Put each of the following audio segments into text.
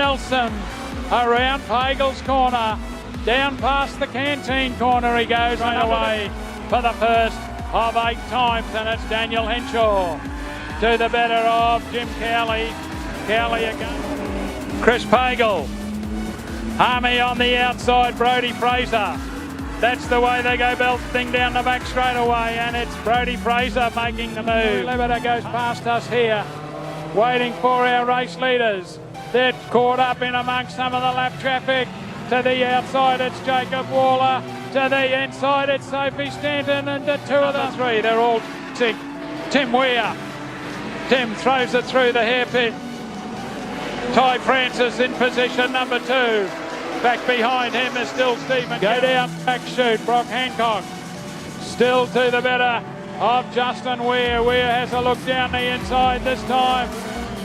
Nelson, around Pagel's corner, down past the canteen corner he goes right away for the first of 8 times, and it's Daniel Henshaw to the better of Jim Cowley. Cowley again. Chris Pagel. Harmy on the outside, Brodie Fraser. That's the way they go belting down the back straight away, and it's Brodie Fraser making the move. Liberta goes past us here, waiting for our race leaders. They're caught up in amongst some of the lap traffic. To the outside, it's Jacob Waller. To the inside, it's Sophie Stanton, and to 2 of the 3, they're all sick. Tim Weir. Tim throws it through the hairpin. Ty Francis in position number 2. Back behind him is still Stephen. Go down, back shoot, Brock Hancock. Still to the better of Justin Weir. Weir has a look down the inside this time.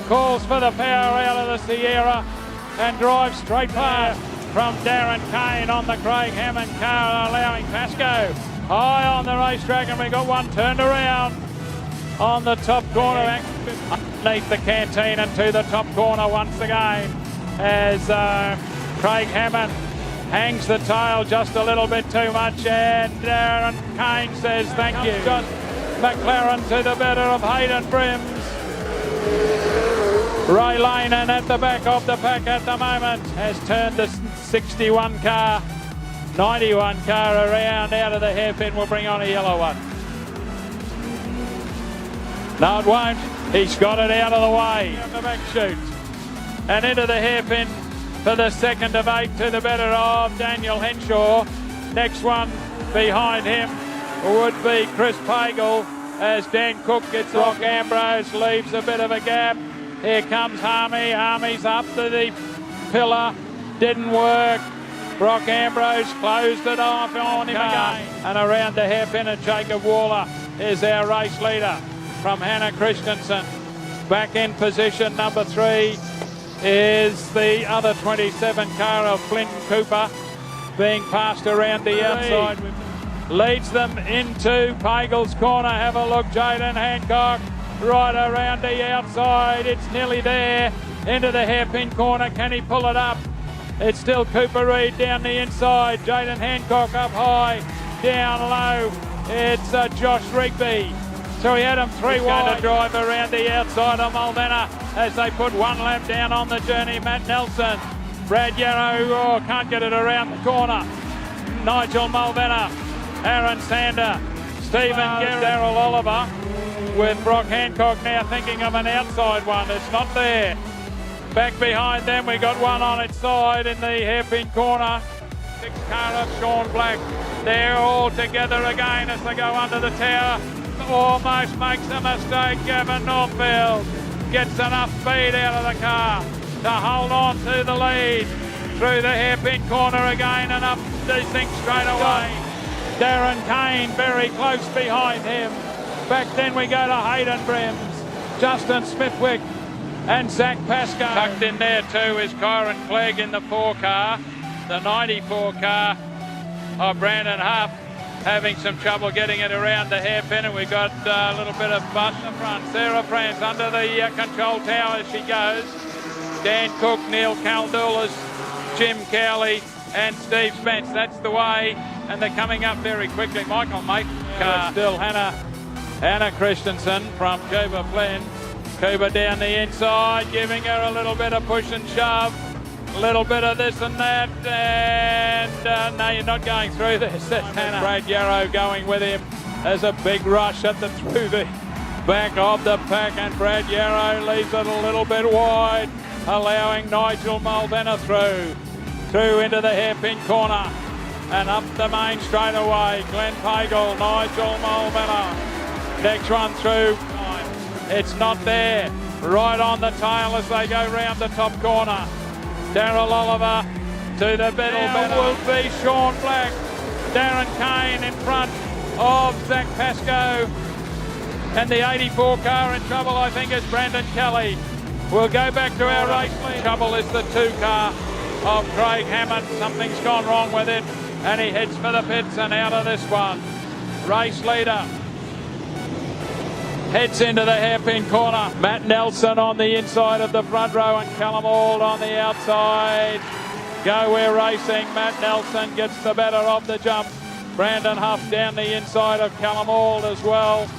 Calls for the power out of the Sierra and drives straight past from Darren Kane on the Craig Hammond car, allowing Pascoe high on the racetrack, and we got one turned around on the top corner, underneath the canteen and to the top corner once again, as Craig Hammond hangs the tail just a little bit too much, and Darren Kane says thank you. John McLaren to the better of Hayden Brims. Ray Lanen at the back of the pack at the moment has turned the 61 car, 91 car around out of the hairpin. Will bring on a yellow one. No, it won't. He's got it out of the way. On the back shoot and into the hairpin for the 2nd of 8 to the better of Daniel Henshaw. Next one behind him would be Chris Pagel, as Dan Cook gets Rock Ambrose, leaves a bit of a gap. Here comes Harmy. Harmy's up to the pillar. Didn't work. Brock Ambrose closed it off on him again. And around the hairpin, and Jacob Waller is our race leader from Hannah Christensen. Back in position number 3 is the other 27 car of Clinton Cooper, being passed around the outside. Leads them into Pagel's corner. Have a look, Jaden Hancock. Right around the outside, it's nearly there, into the hairpin corner. Can he pull it up? It's still Cooper Reid down the inside. Jaden Hancock up high, down low. It's Josh Rigby. So he had him 3 wide. Going to drive around the outside of Mulvanna as they put 1 lap down on the journey. Matt Nelson, Brad Yarrow, can't get it around the corner. Nigel Mulvanna, Aaron Sander, Stephen Garrett, Darryl Oliver, with Brock Hancock now thinking of an outside one. It's not there. Back behind them, we got one on its side in the hairpin corner. 6 car of Sean Black. They're all together again as they go under the tower. Almost makes a mistake. Gavin Northfield gets enough speed out of the car to hold on to the lead. Through the hairpin corner again and up these things straight away. Darren Kane very close behind him. Back then we go to Hayden Brims, Justin Smithwick and Zach Pascoe. Tucked in there too is Kyron Clegg in the 4 car. The 94 car of Brandon Huff having some trouble getting it around the hairpin, and we got a little bit of bust in front. Sarah France under the control tower as she goes. Dan Cook, Neil Caldulas, Jim Cowley and Steve Spence. That's the way, and they're coming up very quickly. Michael Mate car. Still Hannah Christensen from Cuba Flynn. Cuba down the inside, giving her a little bit of push and shove. A little bit of this and that, and no, you're not going through this. That's Hannah. Brad Yarrow going with him. There's a big rush through the back of the pack, and Brad Yarrow leaves it a little bit wide, allowing Nigel Mulvanna through into the hairpin corner and up the main straight away. Glenn Pagel, Nigel Mulvanna. Next one through. It's not there. Right on the tail as they go round the top corner. Darryl Oliver to the middle will be Sean Black. Darren Kane in front of Zach Pascoe. And the 84 car in trouble, I think, is Brandon Kelly. We'll go back to our race lead. Trouble is the 2 car of Craig Hammond. Something's gone wrong with it, and he heads for the pits and out of this one. Race leader heads into the hairpin corner. Matt Nelson on the inside of the front row and Callum Ald on the outside. Go, we're racing. Matt Nelson gets the better of the jump. Brandon Huff down the inside of Callum Ald as well.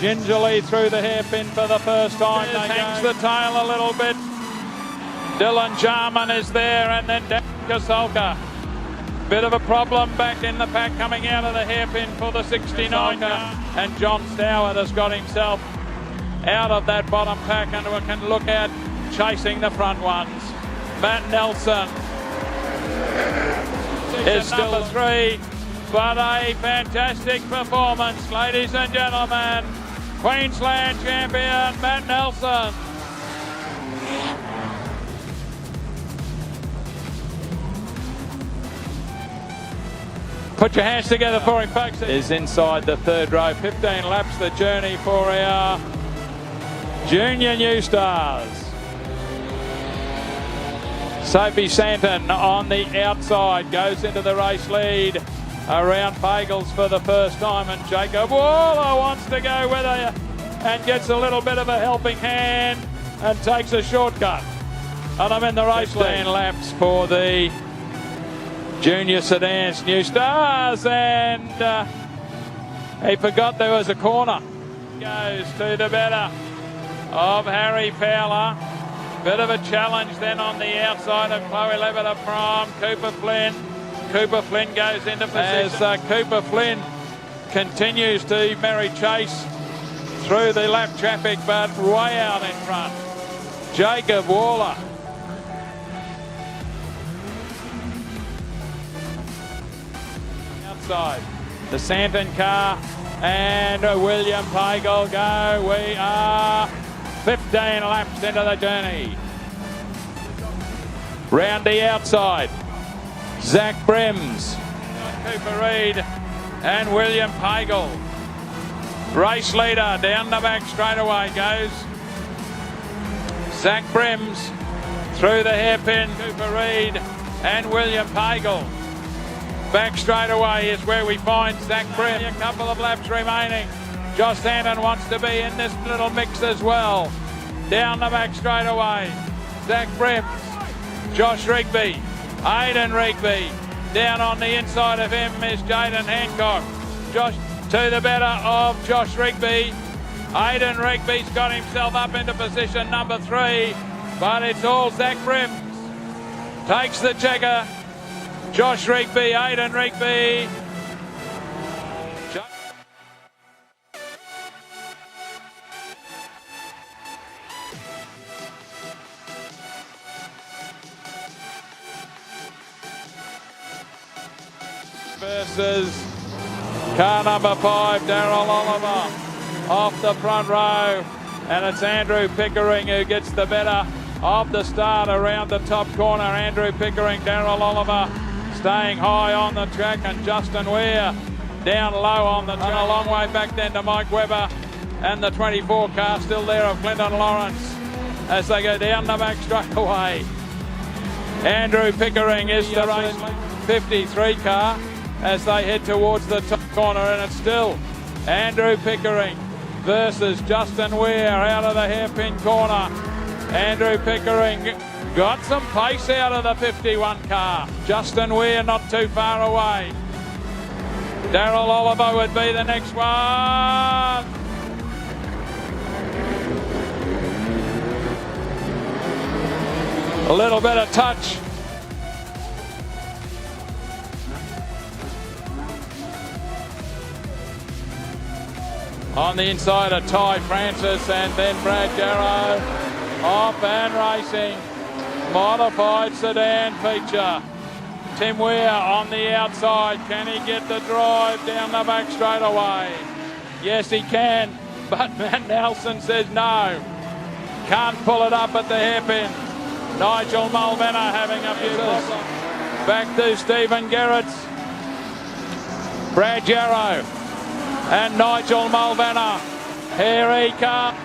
Gingerly through the hairpin for the first time. Hangs the tail a little bit. Dylan Jarman is there, and then Dan Kasolka. Bit of a problem back in the pack coming out of the hairpin for the 69 car. And John Stour has got himself out of that bottom pack, and we can look at chasing the front ones. Matt Nelson is still number 3, but a fantastic performance, ladies and gentlemen. Queensland champion Matt Nelson. Put your hands together for him, folks. Is inside the third row. 15 laps the journey for our junior new stars. Sophie Santon on the outside goes into the race lead around Pagels for the first time, and Jacob Waller wants to go with her and gets a little bit of a helping hand and takes a shortcut. And I'm in the race lead. 15 laps for the Junior Sedans new stars, and he forgot there was a corner. Goes to the better of Harry Fowler. Bit of a challenge then on the outside of Chloe Levitt from Cooper Flynn. Cooper Flynn goes into position. As Cooper Flynn continues to merry chase through the lap traffic, but way out in front. Jacob Waller. Outside the Santon car and William Pagel go. We are 15 laps into the journey. Round the outside, Zach Brims, Cooper Reid and William Pagel. Race leader down the back straightaway goes Zach Brims through the hairpin. Cooper Reid and William Pagel. Back straight away is where we find Zach Brims. A couple of laps remaining. Josh Santon wants to be in this little mix as well. Down the back straight away, Zach Brims, Josh Rigby, Aidan Rigby. Down on the inside of him is Jaden Hancock. Josh to the better of Josh Rigby. Aidan Rigby's got himself up into position number 3, but it's all Zach Brims. Takes the checker. Josh Rigby, Aidan Rigby. Versus car number 5, Daryl Oliver off the front row, and it's Andrew Pickering who gets the better of the start around the top corner. Andrew Pickering, Daryl Oliver staying high on the track, and Justin Weir down low on the track. A long way back then to Mike Webber, and the 24 car still there of Clinton Lawrence as they go down the back straight away. Andrew Pickering is the race 53 car as they head towards the top corner, and it's still Andrew Pickering versus Justin Weir out of the hairpin corner. Andrew Pickering got some pace out of the 51 car. Justin Weir not too far away. Daryl Oliver would be the next one. A little bit of touch. On the inside of Ty Francis, and then Brad Jarrow off and racing. Modified sedan feature. Tim Weir on the outside. Can he get the drive down the back straight away? Yes, he can, but Matt Nelson says no. Can't pull it up at the hairpin. Nigel Mulvenna having a few problems. Back to Stephen Gerrits. Brad Jarrow and Nigel Mulvenna. Here he comes.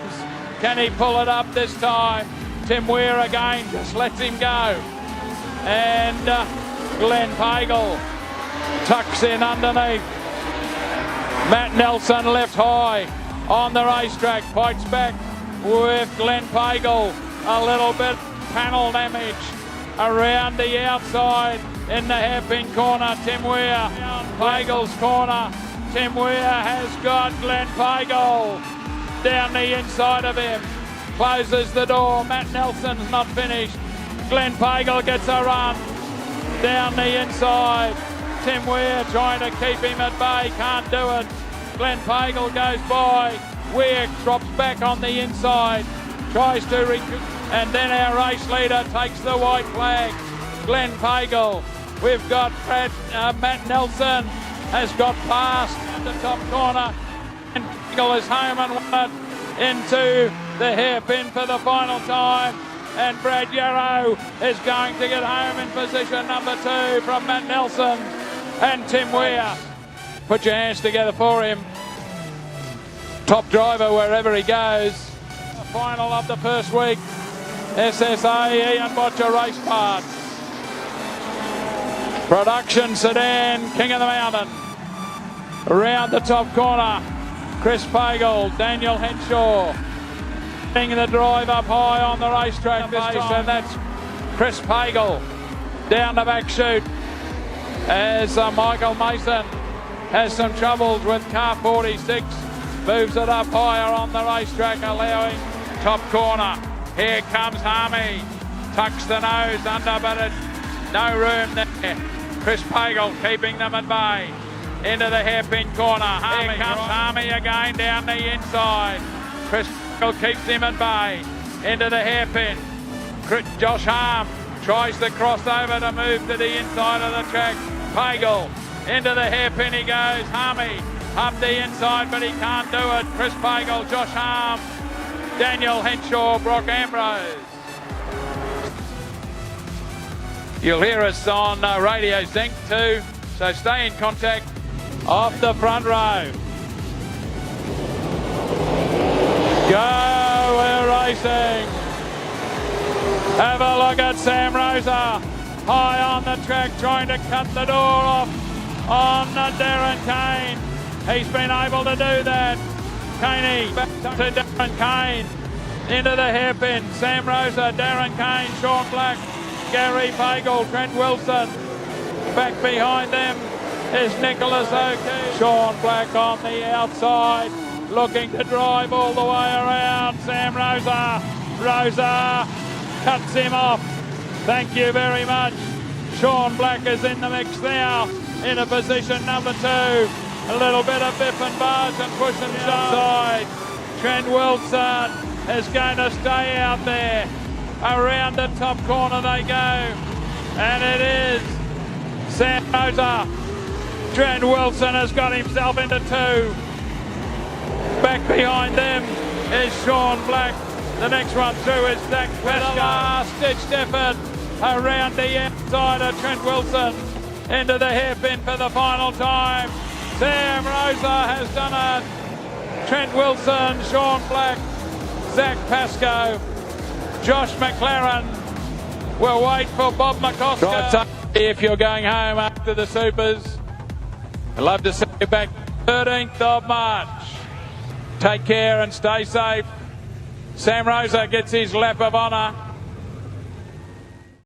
Can he pull it up this time? Tim Weir again just lets him go. And Glenn Pagel tucks in underneath. Matt Nelson left high. on the racetrack. Fights back with Glenn Pagel. A little bit panel damage around the outside in the hairpin corner. Tim Weir, Pagel's corner. Tim Weir has got Glenn Pagel down the inside of him. Closes the door. Matt Nelson's not finished. Glenn Pagel gets a run down the inside. Tim Weir trying to keep him at bay, can't do it. Glenn Pagel goes by. Weir drops back on the inside, tries to recoup, and then our race leader takes the white flag. Glenn Pagel. We've got Matt Nelson has got past the top corner. And Pagel is home and won it into the hairpin for the final time. And Brad Yarrow is going to get home in position number 2 from Matt Nelson and Tim Weir. Put your hands together for him. Top driver wherever he goes. The final of the first week. SSA Ian Botcher Race Parts. Production Sedan King of the Mountain. Around the top corner. Chris Pagel, Daniel Henshaw. The drive up high on the racetrack this time, and that's Chris Pagel down the back chute as Michael Mason has some troubles with car 46, moves it up higher on the racetrack, allowing top corner. Here comes Harmy, tucks the nose under, but it's no room there. Chris Pagel keeping them at bay into the hairpin corner. Here comes Harmy again down the inside. Chris Pagel keeps him at bay into the hairpin. Josh Harm tries to cross over to move to the inside of the track. Pagel into the hairpin he goes. Harmy up the inside, but he can't do it. Chris Pagel, Josh Harm, Daniel Henshaw, Brock Ambrose. You'll hear us on Radio Zinc too, so stay in contact off the front row. Go, we're racing. Have a look at Sam Rosa, high on the track, trying to cut the door off on Darren Kane. He's been able to do that. Caney back to Darren Kane into the hairpin. Sam Rosa, Darren Kane, Sean Black, Gary Pagel, Trent Wilson. Back behind them is Nicholas O'Keefe. Sean Black on the outside, looking to drive all the way around. Sam Rosa. Rosa cuts him off. Thank you very much. Sean Black is in the mix now, into position number 2. A little bit of bip and buzz and push and shove. Trent Wilson is going to stay out there. Around the top corner they go. And it is Sam Rosa. Trent Wilson has got himself into 2. Back behind them is Sean Black. The next one through is Zach Pascal. Last-ditched effort around the outside of Trent Wilson into the hairpin for the final time. Sam Rosa has done it. Trent Wilson, Sean Black, Zach Pascoe, Josh McLaren will wait for Bob McCosker. Right, if you're going home after the Supers, I'd love to see you back 13th of March. Take care and stay safe. Sam Rosa gets his lap of honour.